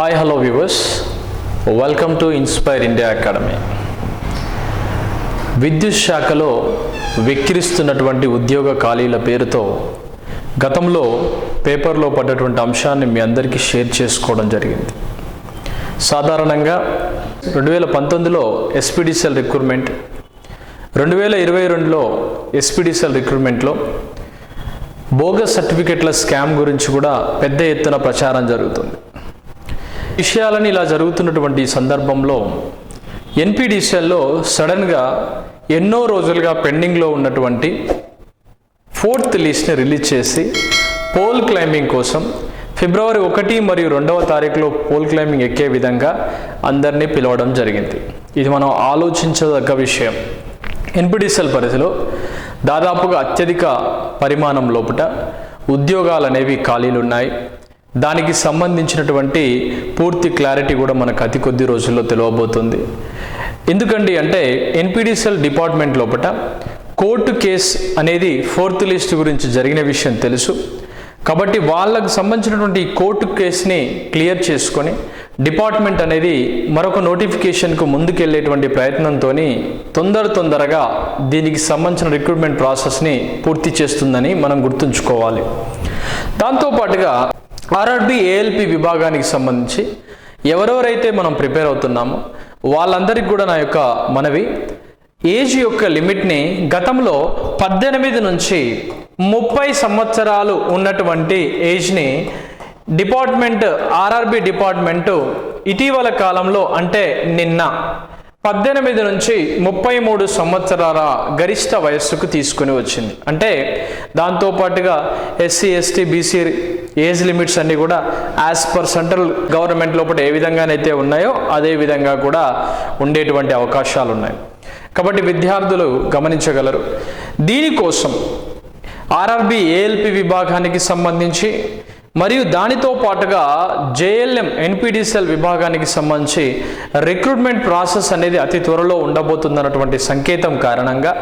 Hi hello viewers, welcome to inspire India academy. విద్యుత్ శాఖలో వెక్కిరిస్తున్నటువంటి ఉద్యోగ ఖాళీల పేరుతో గతంలో పేపర్లో పడ్డటువంటి అంశాన్ని మీ అందరికీ షేర్ చేసుకోవడం జరిగింది. సాధారణంగా 2019లో ఎస్పీడీసీఎల్ రిక్రూట్మెంట్, 2022లో ఎస్పీడీసీఎల్ రిక్రూట్మెంట్లో బోగస్ సర్టిఫికెట్ల స్కామ్ గురించి కూడా పెద్ద ఎత్తున ప్రచారం జరుగుతుంది. విషయాలని ఇలా జరుగుతున్నటువంటి సందర్భంలో ఎన్పీడీసీఎల్లో సడన్గా ఎన్నో రోజులుగా పెండింగ్లో ఉన్నటువంటి 4th లిస్ట్ని రిలీజ్ చేసి పోల్ క్లైంబింగ్ కోసం ఫిబ్రవరి 1 మరియు 2వ తారీఖులో పోల్ క్లైంబింగ్ ఎక్కే విధంగా అందరినీ పిలవడం జరిగింది. ఇది మనం ఆలోచించదగ్గ విషయం. ఎన్పీడీసీఎల్ పరిధిలో దాదాపుగా అత్యధిక పరిమాణం లోపల ఉద్యోగాలు అనేవి ఖాళీలు ఉన్నాయి. దానికి సంబంధించినటువంటి పూర్తి క్లారిటీ కూడా మనకు అతి కొద్ది రోజుల్లో తెలియబోతుంది. ఎందుకండి అంటే ఎన్పీడీసీఎల్ డిపార్ట్మెంట్ లోపల కోర్టు కేసు అనేది 4th లిస్ట్ గురించి జరిగిన విషయం తెలుసు. కాబట్టి వాళ్ళకు సంబంధించినటువంటి కోర్టు కేసుని క్లియర్ చేసుకొని డిపార్ట్మెంట్ అనేది మరొక నోటిఫికేషన్కు ముందుకెళ్ళేటువంటి ప్రయత్నంతో తొందరగా దీనికి సంబంధించిన రిక్రూట్మెంట్ ప్రాసెస్ని పూర్తి చేస్తుందని మనం గుర్తుంచుకోవాలి. దాంతోపాటుగా ఆర్ఆర్బి ఏఎల్పి విభాగానికి సంబంధించి ఎవరెవరైతే మనం ప్రిపేర్ అవుతున్నామో వాళ్ళందరికీ కూడా నా యొక్క మనవి, ఏజ్ యొక్క లిమిట్ని గతంలో 18 నుంచి 30 సంవత్సరాలు ఉన్నటువంటి ఏజ్ని ఆర్ఆర్బి డిపార్ట్మెంటు ఇటీవల కాలంలో అంటే నిన్న 18 నుంచి 33 సంవత్సరాల గరిష్ట వయస్సుకు తీసుకుని వచ్చింది. అంటే దాంతోపాటుగా SC ST BC age limits అన్నీ కూడా యాజ్ పర్ సెంట్రల్ గవర్నమెంట్ లోపల ఏ విధంగానైతే ఉన్నాయో అదే విధంగా కూడా ఉండేటువంటి అవకాశాలు ఉన్నాయి. కాబట్టి విద్యార్థులు గమనించగలరు. దీనికోసం ఆర్ఆర్బి ఏఎల్పి విభాగానికి సంబంధించి మరియు దానితో పాటుగా జేఎల్ఎం ఎన్పీడీసీఎల్ విభాగానికి సంబంధించి రిక్రూట్మెంట్ ప్రాసెస్ అనేది అతి త్వరలో ఉండబోతుందన్నటువంటి సంకేతం కారణంగా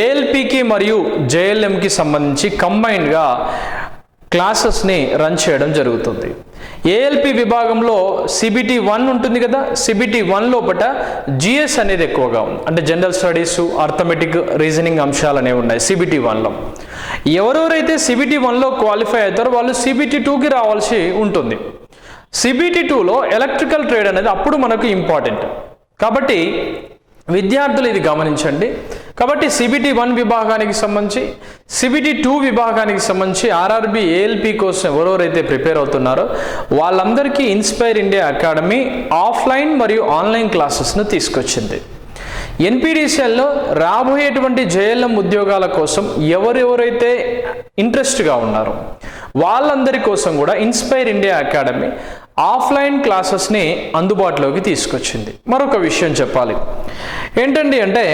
ఏఎల్పికి మరియు జేఎల్ఎంకి సంబంధించి కంబైన్డ్గా క్లాసెస్ని రన్ చేయడం జరుగుతుంది. ఏఎల్పి విభాగంలో సిబిటి 1 ఉంటుంది కదా, సిబిటి 1 లోపల జిఎస్ అనేది ఎక్కువగా ఉంది. అంటే జనరల్ స్టడీస్, అర్థమెటిక్, రీజనింగ్ అంశాలు అనేవి ఉన్నాయి సిబిటి 1లో. ఎవరెవరైతే సిబిటి 1లో క్వాలిఫై అవుతారో వాళ్ళు సిబిటి 2కి రావాల్సి ఉంటుంది. సిబిటి 2లో ఎలక్ట్రికల్ ట్రేడ్ అనేది అప్పుడు మనకు ఇంపార్టెంట్. కాబట్టి విద్యార్థులు ఇది గమనించండి. కాబట్టి సిబిటి 1 విభాగానికి సంబంధించి, సిబిటి 2 విభాగానికి సంబంధించి ఆర్ఆర్బి ఏఎల్పి కోసం ఎవరెవరైతే ప్రిపేర్ అవుతున్నారో వాళ్ళందరికీ ఇన్స్పైర్ ఇండియా అకాడమీ ఆఫ్లైన్ మరియు ఆన్లైన్ క్లాసెస్ను తీసుకొచ్చింది. ఎన్పీడీసీఎల్లో రాబోయేటువంటి జేఎల్ఎం ఉద్యోగాల కోసం ఎవరెవరైతే ఇంట్రెస్ట్గా ఉన్నారో వాళ్ళందరి కోసం కూడా ఇన్స్పైర్ ఇండియా అకాడమీ ఆఫ్లైన్ క్లాసెస్ని అందుబాటులోకి తీసుకొచ్చింది. మరొక విషయం చెప్పాలి ఏంటండి అంటే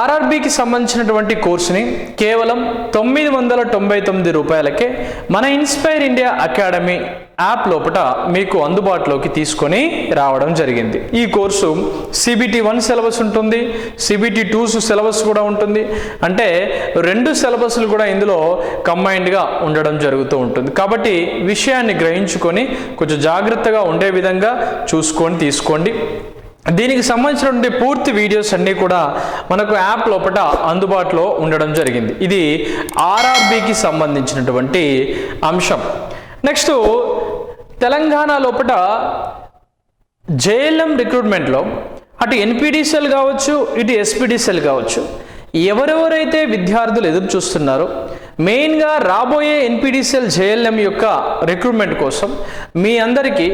ఆర్ఆర్బికి సంబంధించినటువంటి కోర్సుని కేవలం 999 రూపాయలకే మన ఇన్స్పైర్ ఇండియా అకాడమీ యాప్ లోపల మీకు అందుబాటులోకి తీసుకొని రావడం జరిగింది. ఈ కోర్సు సిబిటి 1 సిలబస్ ఉంటుంది, సిబిటి 2 సిలబస్ కూడా ఉంటుంది. అంటే 2 సిలబస్లు కూడా ఇందులో కంబైన్డ్గా ఉండడం జరుగుతూ ఉంటుంది. కాబట్టి విషయాన్ని గ్రహించుకొని కొంచెం జాగ్రత్తగా ఉండే విధంగా చూసుకొని తీసుకోండి. దీనికి సంబంధించినటువంటి పూర్తి వీడియోస్ అన్నీ కూడా మనకు యాప్ లోపల అందుబాటులో ఉండడం జరిగింది. ఇది ఆర్ఆర్బికి సంబంధించినటువంటి అంశం. నెక్స్ట్ తెలంగాణ లోపల జేఎల్ఎం రిక్రూట్మెంట్లో అటు ఎన్పీడీసీఎల్ కావచ్చు, ఇటు ఎస్పీడీసీఎల్ కావచ్చు, ఎవరెవరైతే విద్యార్థులు ఎదురు చూస్తున్నారో మెయిన్గా రాబోయే ఎన్పీడీసీఎల్ జేఎల్ఎం యొక్క రిక్రూట్మెంట్ కోసం మీ అందరికీ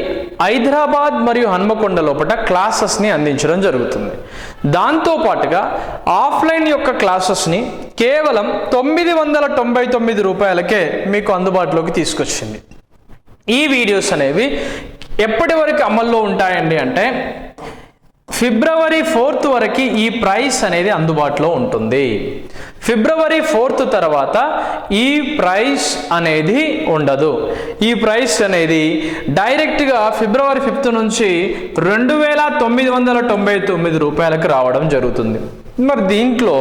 హైదరాబాద్ మరియు హన్మకొండ లోపల క్లాసెస్ని అందించడం జరుగుతుంది. దాంతోపాటుగా ఆఫ్లైన్ యొక్క క్లాసెస్ని కేవలం 999 రూపాయలకే మీకు అందుబాటులోకి తీసుకొచ్చింది. ఈ వీడియోస్ అనేవి ఎప్పటి వరకు అమల్లో ఉంటాయండి అంటే ఫిబ్రవరి 4th వరకు ఈ ప్రైస్ అనేది అందుబాటులో ఉంటుంది. ఫిబ్రవరి 4th తర్వాత ఈ ప్రైస్ అనేది ఉండదు. ఈ ప్రైస్ అనేది డైరెక్ట్గా ఫిబ్రవరి 5th నుంచి 2999 రూపాయలకు రావడం జరుగుతుంది. మరి దీంట్లో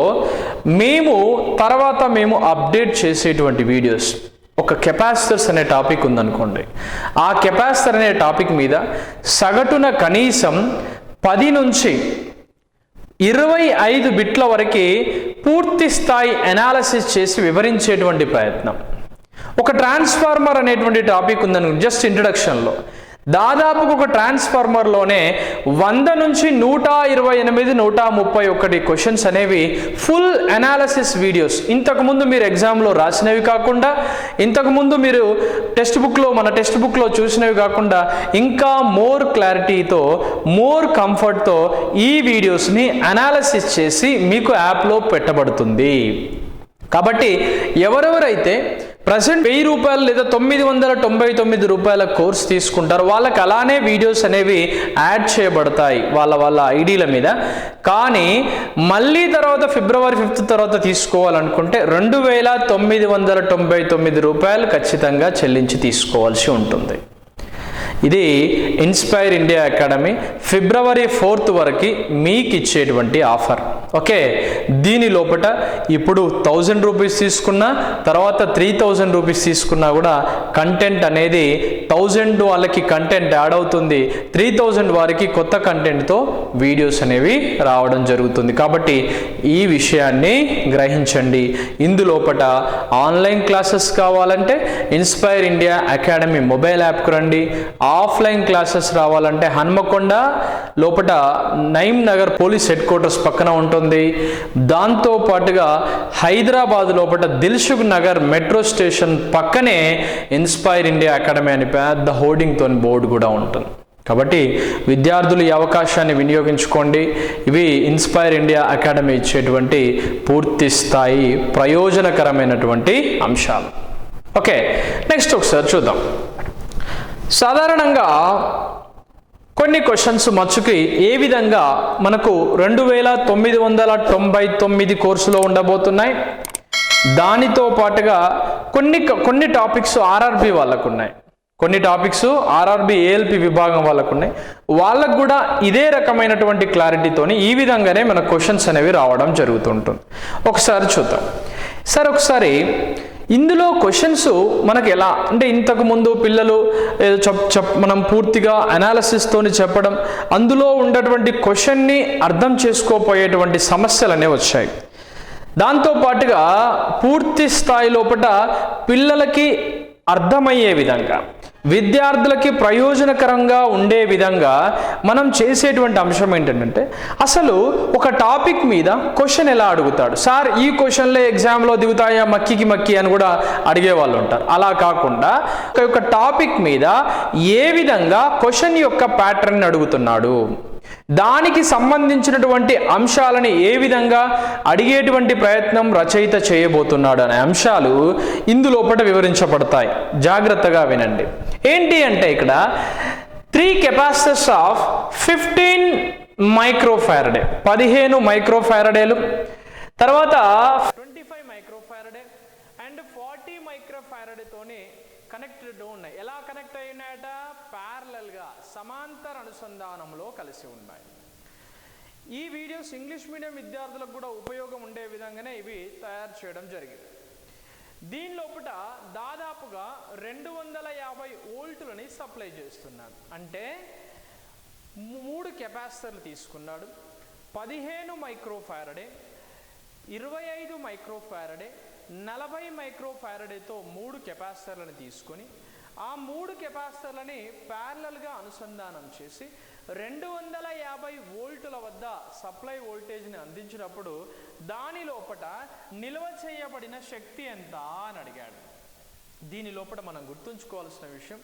మేము అప్డేట్ చేసేటువంటి వీడియోస్ ఒక కెపాసిటర్స్ అనే టాపిక్ ఉందనుకోండి, ఆ కెపాసిటర్ అనే టాపిక్ మీద సగటున కనీసం 10 నుంచి 25 బిట్ల వరకు పూర్తి స్థాయి అనాలిసిస్ చేసి వివరించేటువంటి ప్రయత్నం. ఒక ట్రాన్స్ఫార్మర్ అనేటువంటి టాపిక్ ఉందని జస్ట్ ఇంట్రడక్షన్లో దాదాపుగా ఒక ట్రాన్స్ఫార్మర్లోనే 100 నుంచి 128 131 క్వశ్చన్స్ అనేవి ఫుల్ అనాలిసిస్ వీడియోస్. ఇంతకుముందు మీరు ఎగ్జామ్లో రాసినవి కాకుండా, ఇంతకుముందు మీరు మన టెక్స్ట్ బుక్లో చూసినవి కాకుండా ఇంకా మోర్ క్లారిటీతో, మోర్ కంఫర్ట్తో ఈ వీడియోస్ని అనాలిసిస్ చేసి మీకు యాప్లో పెట్టబడుతుంది. కాబట్టి ఎవరెవరైతే ప్రజెంట్ 1000 రూపాయలు లేదా 999 రూపాయల కోర్స్ తీసుకుంటారు వాళ్ళకి అలానే వీడియోస్ అనేవి యాడ్ చేయబడతాయి వాళ్ళ ఐడీల మీద. కానీ మళ్ళీ తర్వాత ఫిబ్రవరి 5 తర్వాత తీసుకోవాలనుకుంటే 2999 రూపాయలు ఖచ్చితంగా చెల్లించి తీసుకోవాల్సి ఉంటుంది. ఇది ఇన్స్పైర్ ఇండియా అకాడమీ ఫిబ్రవరి 4 వరకు మీకు ఇచ్చేటువంటి ఆఫర్. ఓకే, దీని లోపల ఇప్పుడు 1000 రూపీస్ తీసుకున్నా, తర్వాత 3000 రూపీస్ తీసుకున్నా కూడా కంటెంట్ అనేది 1000 వాళ్ళకి కంటెంట్ యాడ్ అవుతుంది, 3000 వారికి కొత్త కంటెంట్తో వీడియోస్ అనేవి రావడం జరుగుతుంది. కాబట్టి ఈ విషయాన్ని గ్రహించండి. ఇందులోపట ఆన్లైన్ క్లాసెస్ కావాలంటే ఇన్స్పైర్ ఇండియా అకాడమీ మొబైల్ యాప్కు రండి. ఆఫ్లైన్ క్లాసెస్ రావాలంటే హన్మకొండ లోపల Nayeem Nagar police headquarters పక్కన ఉంటుంది. దాంతో పాటుగా హైదరాబాద్ లోపల దిల్సుఖ్ నగర్ మెట్రో స్టేషన్ పక్కనే ఇన్స్పైర్ ఇండియా అకాడమీ అని పెద్ద హోర్డింగ్తో బోర్డు కూడా ఉంటుంది. కాబట్టి విద్యార్థులు ఈ అవకాశాన్ని వినియోగించుకోండి. ఇవి ఇన్స్పైర్ ఇండియా అకాడమీ ఇచ్చేటువంటి పూర్తి స్థాయి ప్రయోజనకరమైనటువంటి అంశాలు. ఓకే, నెక్స్ట్ ఒకసారి చూద్దాం. సాధారణంగా కొన్ని క్వశ్చన్స్ మచ్చుకి ఏ విధంగా మనకు 2999 కోర్సులో ఉండబోతున్నాయి. దానితో పాటుగా కొన్ని టాపిక్స్ ఆర్ఆర్బి వాళ్ళకు ఉన్నాయి, కొన్ని టాపిక్స్ ఆర్ఆర్బి ఏఎల్పి విభాగం వాళ్ళకు ఉన్నాయి. వాళ్ళకు కూడా ఇదే రకమైనటువంటి క్లారిటీతోని ఈ విధంగానే మన క్వశ్చన్స్ అనేవి రావడం జరుగుతుంటుంది. ఒకసారి చూద్దాం సార్. ఒకసారి ఇందులో క్వశ్చన్స్ మనకు ఎలా అంటే, ఇంతకుముందు పిల్లలు మనం పూర్తిగా అనాలిసిస్తోని చెప్పడం, అందులో ఉన్నటువంటి క్వశ్చన్ని అర్థం చేసుకోపోయేటువంటి సమస్యలు అనేవి వచ్చాయి. దాంతోపాటుగా పూర్తి స్థాయి లోపల పిల్లలకి అర్థమయ్యే విధంగా, విద్యార్థులకి ప్రయోజనకరంగా ఉండే విధంగా మనం చేసేటువంటి అంశం ఏంటంటే, అసలు ఒక టాపిక్ మీద క్వశ్చన్ ఎలా అడుగుతాడు సార్, ఈ క్వశ్చన్లే ఎగ్జామ్లో దిగుతాయా మక్కి అని కూడా అడిగే వాళ్ళు ఉంటారు. అలా కాకుండా ఒక టాపిక్ మీద ఏ విధంగా క్వశ్చన్ యొక్క ప్యాటర్న్ అడుగుతున్నాడు, దానికి సంబంధించినటువంటి అంశాలని ఏ విధంగా అడిగేటువంటి ప్రయత్నం రచయిత చేయబోతున్నాడు అనే అంశాలు ఇందులోపట వివరించబడతాయి. జాగ్రత్తగా వినండి. ఏంటి అంటే ఇక్కడ 3 కెపాసిటర్స్ ఆఫ్ 15 మైక్రోఫారడే, 15 మైక్రోఫారడేలు, తర్వాత 25 మైక్రోఫారడే అండ్ 40 మైక్రోఫారడేతోని కనెక్టెడ్ ఉన్నాయి. ఎలా కనెక్ట్ అయి ఉన్నాయట? ప్యారలల్గా సమాంతర అనుసంధానంలో కలిసి ఉన్నాయి. ఈ వీడియోస్ ఇంగ్లీష్ మీడియం విద్యార్థులకు కూడా ఉపయోగం ఉండే విధంగానే ఇవి తయారు చేయడం జరిగింది. దీని లోపల దాదాపుగా 250 వోల్టులని సప్లై చేస్తున్నాడు. అంటే 3 కెపాసిటర్లు తీసుకున్నాడు. 15 మైక్రోఫారడే, 25 మైక్రోఫారడే, 40 మైక్రోఫారడేతో 3 కెపాసిటర్లను తీసుకొని ఆ 3 కెపాసిటర్లని ప్యారలల్గా అనుసంధానం చేసి 250 వోల్టుల వద్ద సప్లై వోల్టేజ్ని అందించినప్పుడు దాని లోపల నిల్వ చేయబడిన శక్తి ఎంత అని అడిగాడు. దీని లోపల మనం గుర్తుంచుకోవాల్సిన విషయం,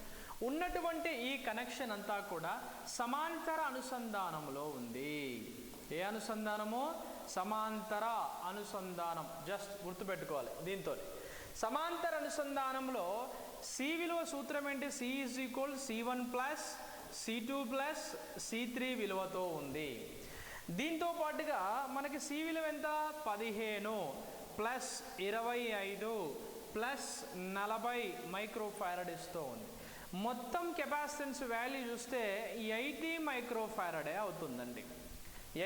ఉన్నటువంటి ఈ కనెక్షన్ అంతా కూడా సమాంతర అనుసంధానంలో ఉంది. ఏ అనుసంధానము? సమాంతర అనుసంధానం. జస్ట్ గుర్తుపెట్టుకోవాలి. దీంతో సమాంతర అనుసంధానంలో సి విలువ సూత్రం ఏంటి? C is equal C1 plus C2 plus C3 విలువతో ఉంది. దీంతో పాటుగా మనకి సి విలువ ఎంత? 15 ప్లస్ 25 ప్లస్ 40 మైక్రోఫారడేస్తో ఉంది. మొత్తం కెపాసిటెన్స్ వాల్యూ చూస్తే 80 మైక్రోఫారడే అవుతుందండి.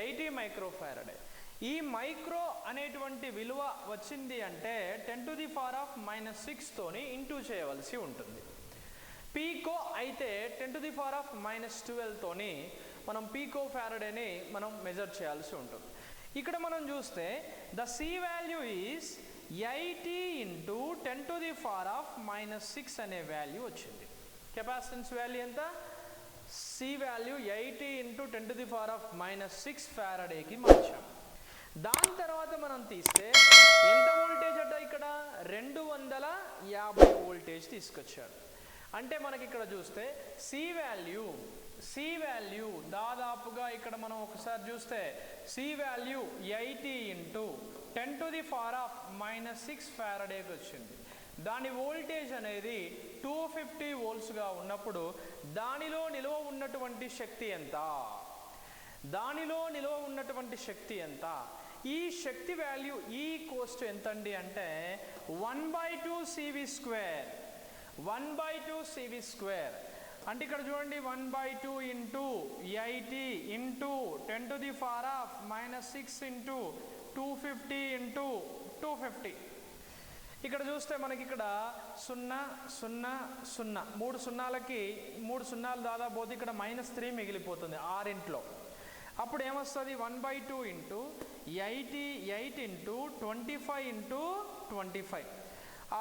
80 మైక్రోఫారడే. ఈ మైక్రో అనేటువంటి విలువ వచ్చింది అంటే 10⁻⁻⁶ తోని ఇంటూ చేయవలసి ఉంటుంది. పీకో అయితే 10⁻⁻12 తోని మనం పీకో ఫారడేని మనం మెజర్ చేయాల్సి ఉంటుంది. ఇక్కడ మనం చూస్తే ద సి వాల్యూ ఈజ్ 80 × 10⁻⁻6 అనే వాల్యూ వచ్చింది. కెపాసిటెన్స్ వాల్యూ ఎంత? సి వాల్యూ 80 × 10⁻⁻6 ఫారడేకి మార్చాం. దాని తర్వాత మనం తీస్తే ఎంత వోల్టేజ్ అట? ఇక్కడ 250 వోల్టేజ్ తీసుకొచ్చాడు. అంటే మనకి ఇక్కడ చూస్తే సి వాల్యూ దాదాపుగా ఇక్కడ మనం ఒకసారి చూస్తే సి వాల్యూ 80 × 10⁻⁻6 ఫారడేకి వచ్చింది. దాని వోల్టేజ్ అనేది 250 వోల్ట్స్గా ఉన్నప్పుడు దానిలో నిల్వ ఉన్నటువంటి శక్తి ఎంత? ఈ శక్తి వాల్యూ ఈ కోస్ట్ ఎంత అండి అంటే 1/2 CV². 1/2 CV². అంటే ఇక్కడ చూడండి 1/2 × 80 × 10⁻⁻6 × 250 × 250. ఇక్కడ చూస్తే మనకి ఇక్కడ 0 0 0 3 సున్నాలకి 3 సున్నాలు దాదాపు పోతే ఇక్కడ -3 మిగిలిపోతుంది 6 అప్పుడు ఏమొస్తుంది? 1/2 × 88 × 25 × 25.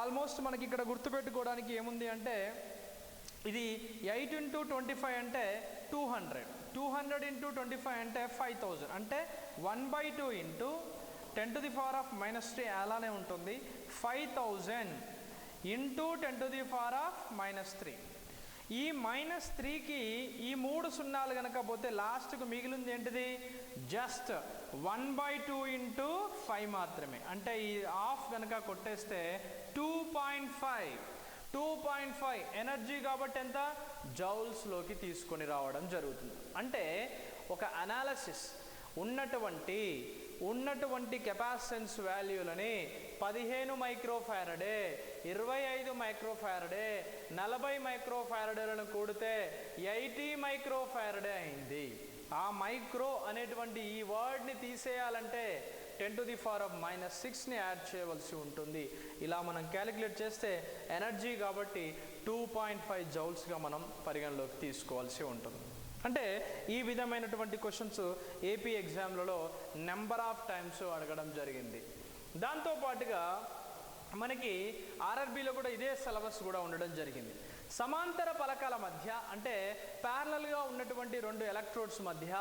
ఆల్మోస్ట్ మనకి ఇక్కడ గుర్తుపెట్టుకోవడానికి ఏముంది అంటే ఇది 8 × 25 అంటే 200. 200 × 25 అంటే 5000. అంటే 1/2 × 10⁻⁻3 అలానే ఉంటుంది. 5000 × 10⁻⁻3. ఈ -3కి ఈ 3 సున్నాలు కనుక పోతే లాస్ట్కు మిగిలింది ఏంటిది? జస్ట్ 1/2 × 5 మాత్రమే. అంటే ఈ హాఫ్ కనుక కొట్టేస్తే 2.5 ఎనర్జీ కాబట్టి ఎంత? జౌల్స్లోకి తీసుకొని రావడం జరుగుతుంది. అంటే ఒక అనాలిసిస్ ఉన్నటువంటి కెపాసిటెన్స్ వాల్యూలని 15 మైక్రోఫారడే, 25 మైక్రోఫారడే, 40 మైక్రోఫారడేలను కూడితే 80 మైక్రోఫారడే అయింది. ఆ మైక్రో అనేటువంటి ఈ వర్డ్ని తీసేయాలంటే 10⁻⁻6ని యాడ్ చేయవలసి ఉంటుంది. ఇలా మనం క్యాలిక్యులేట్ చేస్తే ఎనర్జీ కాబట్టి 2.5 జౌల్స్గా మనం పరిగణలోకి తీసుకోవాల్సి ఉంటుంది. అంటే ఈ విధమైనటువంటి క్వశ్చన్స్ ఏపీ ఎగ్జామ్లలో నెంబర్ ఆఫ్ టైమ్స్ అడగడం జరిగింది. దాంతోపాటుగా మనకి ఆర్ఆర్బీలో కూడా ఇదే సిలబస్ కూడా ఉండడం జరిగింది. సమాంతర పలకాల మధ్య అంటే ప్యారలల్గా ఉన్నటువంటి 2 ఎలక్ట్రోడ్స్ మధ్య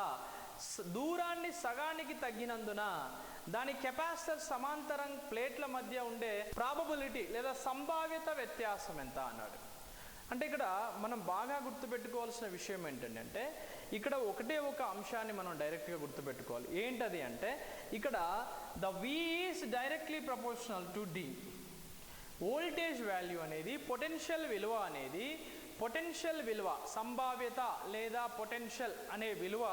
దూరాన్ని సగానికి తగ్గినందున దాని కెపాసిటర్ సమాంతరం ప్లేట్ల మధ్య ఉండే ప్రాబబిలిటీ లేదా సంభావ్యత వ్యత్యాసం ఎంత అన్నాడు. అంటే ఇక్కడ మనం బాగా గుర్తుపెట్టుకోవాల్సిన విషయం ఏంటంటే ఇక్కడ ఒక అంశాన్ని మనం డైరెక్ట్గా గుర్తుపెట్టుకోవాలి. ఏంటది అంటే ఇక్కడ the V is directly proportional to D. Voltage value అనేది పొటెన్షియల్ విలువ సంభావ్యత లేదా పొటెన్షియల్ అనే విలువ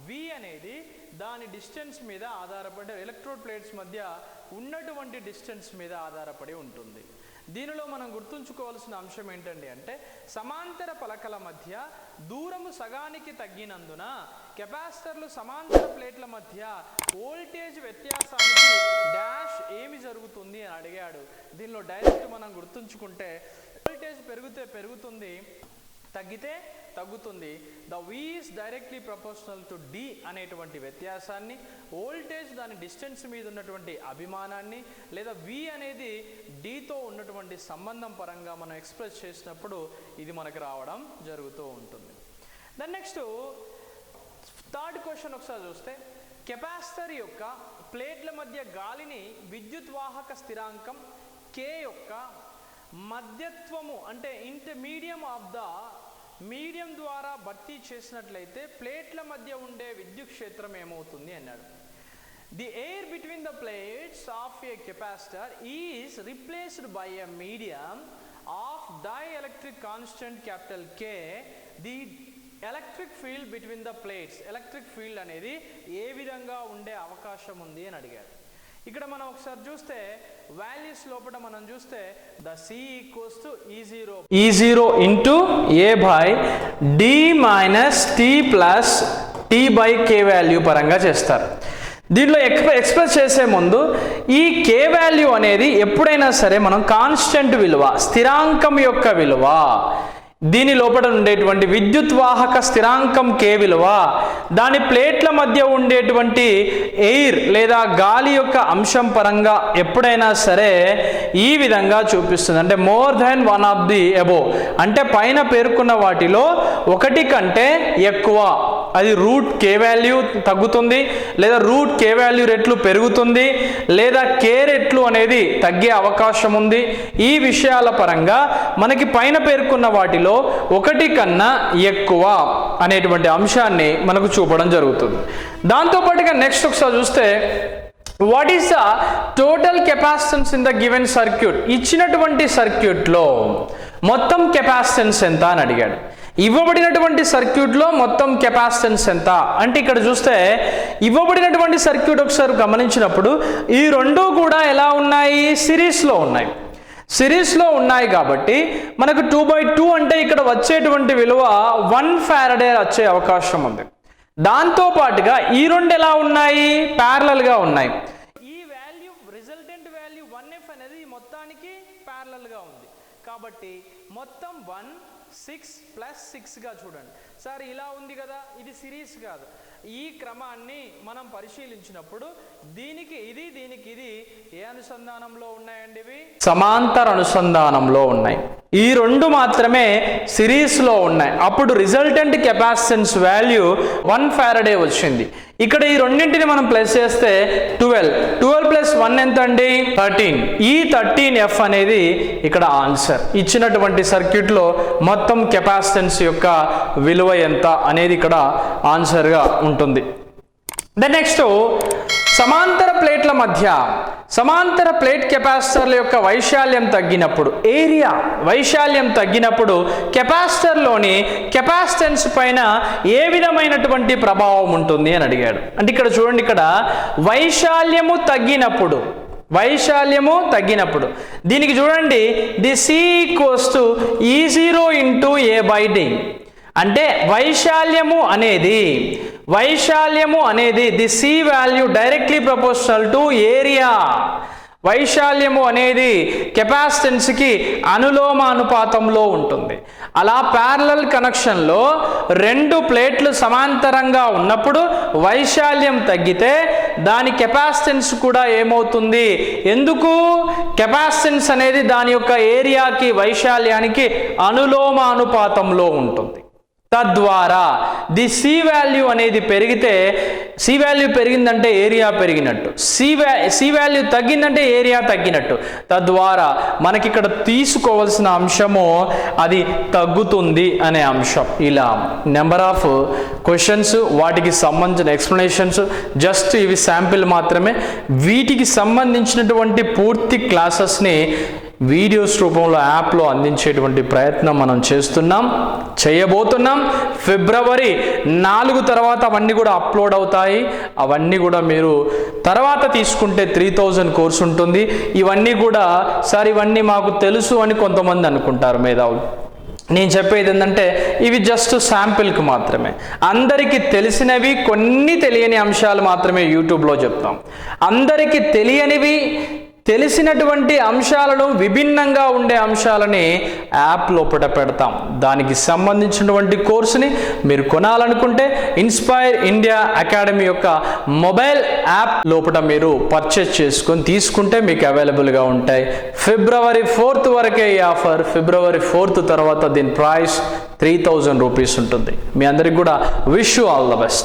V అనేది దాని డిస్టెన్స్ మీద ఆధారపడి ఎలక్ట్రోడ్ ప్లేట్స్ మధ్య ఉన్నటువంటి డిస్టెన్స్ మీద ఆధారపడి ఉంటుంది. దీనిలో మనం గుర్తుంచుకోవాల్సిన అంశం ఏంటండి అంటే సమాంతర పలకల మధ్య దూరము సగానికి తగ్గినందున కెపాసిటర్లు సమాంతర ప్లేట్ల మధ్య వోల్టేజ్ వ్యత్యాసానికి డాష్ ఏమి జరుగుతుంది అని అడిగాడు. దీనిలో డైరెక్ట్ మనం గుర్తుంచుకుంటే వోల్టేజ్ పెరిగితే పెరుగుతుంది, తగ్గితే తగ్గుతుంది. The V is directly proportional to D అనేటువంటి వ్యత్యాసాన్ని, వోల్టేజ్ దాని డిస్టెన్స్ మీద ఉన్నటువంటి అభిమానాన్ని లేదా V అనేది Dతో ఉన్నటువంటి సంబంధం పరంగా మనం ఎక్స్ప్రెస్ చేసినప్పుడు ఇది మనకు రావడం జరుగుతూ ఉంటుంది. దాని నెక్స్ట్ థర్డ్ క్వశ్చన్ ఒకసారి చూస్తే కెపాసిటర్ యొక్క ప్లేట్ల మధ్య గాలిని విద్యుద్వాహక స్థిరాంకం K యొక్క మధ్యత్వము అంటే మీడియం ద్వారా భర్తీ చేసినట్లయితే ప్లేట్ల మధ్య ఉండే విద్యుత్ క్షేత్రం ఏమవుతుంది అన్నాడు. The air between the plates of A capacitor is replaced by a medium of dielectric constant capital K. The electric field between the plates, electric field అనేది ఏ విధంగా ఉండే అవకాశం ఉంది అని అడిగాడు. ఇక్కడ మనం ఒకసారి చూస్తే వాల్యూస్ లోపల మనం చూస్తే the C equals to E0 into A by D minus T plus T by K value పరంగా చేస్తారు. దీనిలో ఎక్స్ప్రెస్ చేసే ముందు ఈ కే వాల్యూ అనేది ఎప్పుడైనా సరే మనం కాన్స్టెంట్ విలువ, స్థిరాంకం యొక్క విలువ, దీని లోపల ఉండేటువంటి విద్యుత్ వాహక స్థిరాంకం కే విలువ దాని ప్లేట్ల మధ్య ఉండేటువంటి ఎయిర్ లేదా గాలి యొక్క అంశం పరంగా ఎప్పుడైనా సరే ఈ విధంగా చూపిస్తుంది. అంటే more than one of the above, అంటే పైన పేర్కొన్న వాటిలో ఒకటి కంటే ఎక్కువ, అది రూట్ కే వాల్యూ తగ్గుతుంది లేదా రూట్ కే వాల్యూ రెట్లు పెరుగుతుంది లేదా కే రెట్లు అనేది తగ్గే అవకాశం ఉంది. ఈ విషయాల పరంగా మనకి పైన పేర్కొన్న వాటిలో ఒకటి కన్నా ఎక్కువ అనేటువంటి అంశాన్ని మనకు చూపడం జరుగుతుంది. దాంతోపాటుగా నెక్స్ట్ ఒకసారి చూస్తే what is the total capacitance in the given circuit, ఇచ్చినటువంటి సర్క్యూట్లో మొత్తం కెపాసిటెన్స్ ఎంత అని అడిగాడు. ఇవ్వబడినటువంటి సర్క్యూట్లో మొత్తం కెపాసిటెన్స్ ఎంత అంటే ఇక్కడ చూస్తే ఇవ్వబడినటువంటి సర్క్యూట్ ఒకసారి గమనించినప్పుడు ఈ రెండు కూడా ఎలా ఉన్నాయి, సిరీస్లో ఉన్నాయి. సిరీస్లో ఉన్నాయి కాబట్టి మనకు 2/2 అంటే ఇక్కడ వచ్చేటువంటి విలువ 1 ఫారడే వచ్చే అవకాశం ఉంది. దాంతో పాటుగా ఈ రెండు ఎలా ఉన్నాయి, ప్యారలల్గా ఉన్నాయి. ఈ వాల్యూ రిజల్టెంట్ వాల్యూ 1F అనేది మొత్తానికి ప్యారలల్గా ఉంది కాబట్టి మొత్తం 1 6 + 6గా చూడండి. సార్ ఇలా ఉంది కదా, ఇది సిరీస్ కాదు. ఈ క్రమాన్ని మనం పరిశీలించినప్పుడు దీనికి ఇది ఏ అనుసంధానంలో ఉన్నాయండి, ఇవి సమాంతర అనుసంధానంలో ఉన్నాయి. ఈ రెండు మాత్రమే సిరీస్లో ఉన్నాయి. అప్పుడు రిజల్టెంట్ కెపాసిటెన్స్ వాల్యూ 1 ఫారడే వచ్చింది. ఇక్కడ ఈ రెండింటిని మనం ప్లస్ చేస్తే 12 + 1 ఎంత అండి, 13. ఈ 13F అనేది ఇక్కడ ఆన్సర్. ఇచ్చినటువంటి సర్క్యూట్లో మొత్తం కెపాసిటెన్స్ యొక్క విలువ ఎంత అనేది ఇక్కడ ఆన్సర్గా ఉంటుంది. నెక్స్ట్ సమాంతర ప్లేట్ల మధ్య సమాంతర ప్లేట్ కెపాసిటర్ల యొక్క వైశాల్యం తగ్గినప్పుడు, ఏరియా వైశాల్యం తగ్గినప్పుడు కెపాసిటర్లోని కెపాసిటెన్స్ పైన ఏ విధమైనటువంటి ప్రభావం ఉంటుంది అని అడిగాడు. అంటే ఇక్కడ చూడండి, ఇక్కడ వైశాల్యము తగ్గినప్పుడు దీనికి చూడండి ది C = E0 × A/D. అంటే వైశాల్యము అనేది the C value directly proportional to area. వైశాల్యము అనేది కెపాసిటెన్స్కి అనులోమానుపాతంలో ఉంటుంది. అలా ప్యారలల్ కనెక్షన్లో రెండు ప్లేట్లు సమాంతరంగా ఉన్నప్పుడు వైశాల్యం తగ్గితే దాని కెపాసిటెన్స్ కూడా ఏమవుతుంది, ఎందుకు, కెపాసిటెన్స్ అనేది దాని యొక్క ఏరియాకి వైశాల్యానికి అనులోమానుపాతంలో ఉంటుంది. తద్వారా ది C వాల్యూ అనేది పెరిగితే, C వాల్యూ పెరిగిందంటే ఏరియా పెరిగినట్టు, C వాల్యూ తగ్గిందంటే ఏరియా తగ్గినట్టు. తద్వారా మనకి ఇక్కడ తీసుకోవాల్సిన అంశము అది తగ్గుతుంది అనే అంశం. ఇలా నెంబర్ ఆఫ్ క్వశ్చన్స్, వాటికి సంబంధించిన ఎక్స్ప్లెనేషన్స్, జస్ట్ ఇవి శాంపిల్ మాత్రమే. వీటికి సంబంధించినటువంటి పూర్తి క్లాసెస్ని వీడియోస్ రూపంలో యాప్లో అందించేటువంటి ప్రయత్నం మనం చేయబోతున్నాం. ఫిబ్రవరి 4 తర్వాత అవన్నీ కూడా అప్లోడ్ అవుతాయి. అవన్నీ కూడా మీరు తర్వాత తీసుకుంటే 3000 కోర్సు ఉంటుంది. ఇవన్నీ కూడా సార్ ఇవన్నీ మాకు తెలుసు అని కొంతమంది అనుకుంటారు మేధావులు. నేను చెప్పేది ఏంటంటే ఇవి జస్ట్ శాంపిల్కి మాత్రమే. అందరికీ తెలిసినవి, కొన్ని తెలియని అంశాలు మాత్రమే యూట్యూబ్లో చెప్తాం. అందరికీ తెలిసినటువంటి అంశాలను, విభిన్నంగా ఉండే అంశాలని యాప్ లోపల పెడతాం. దానికి సంబంధించినటువంటి కోర్సుని మీరు కొనాలనుకుంటే ఇన్స్పైర్ ఇండియా అకాడమీ యొక్క మొబైల్ యాప్ లోపల మీరు పర్చేస్ చేసుకొని తీసుకుంటే మీకు అవైలబుల్గా ఉంటాయి. ఫిబ్రవరి 4 వరకే ఈ ఆఫర్. ఫిబ్రవరి 4 తర్వాత దీని ప్రైస్ 3000 రూపీస్ ఉంటుంది. మీ అందరికి కూడా wish you all the best.